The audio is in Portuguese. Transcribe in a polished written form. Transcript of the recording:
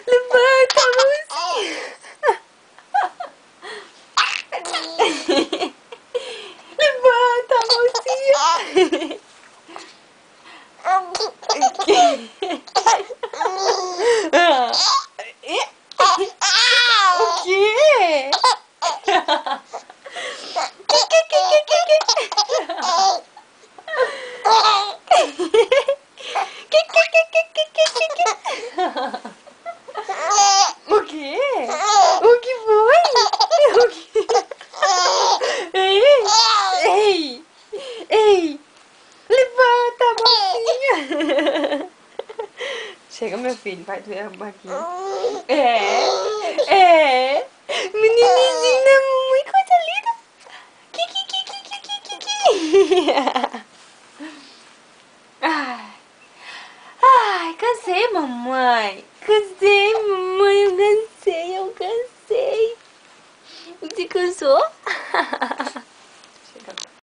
Levanta a mãozinha. Levanta a mãozinha. O quê? O quê? O que foi? O que... Ei, ei, ei, levanta a mãozinha. Chega, meu filho, vai doer a barriguinha. É. Menininho da mamãe, coisa linda. Ai, ai, cansei, mamãe. Cansei, mamãe, eu cansei. Você cansou?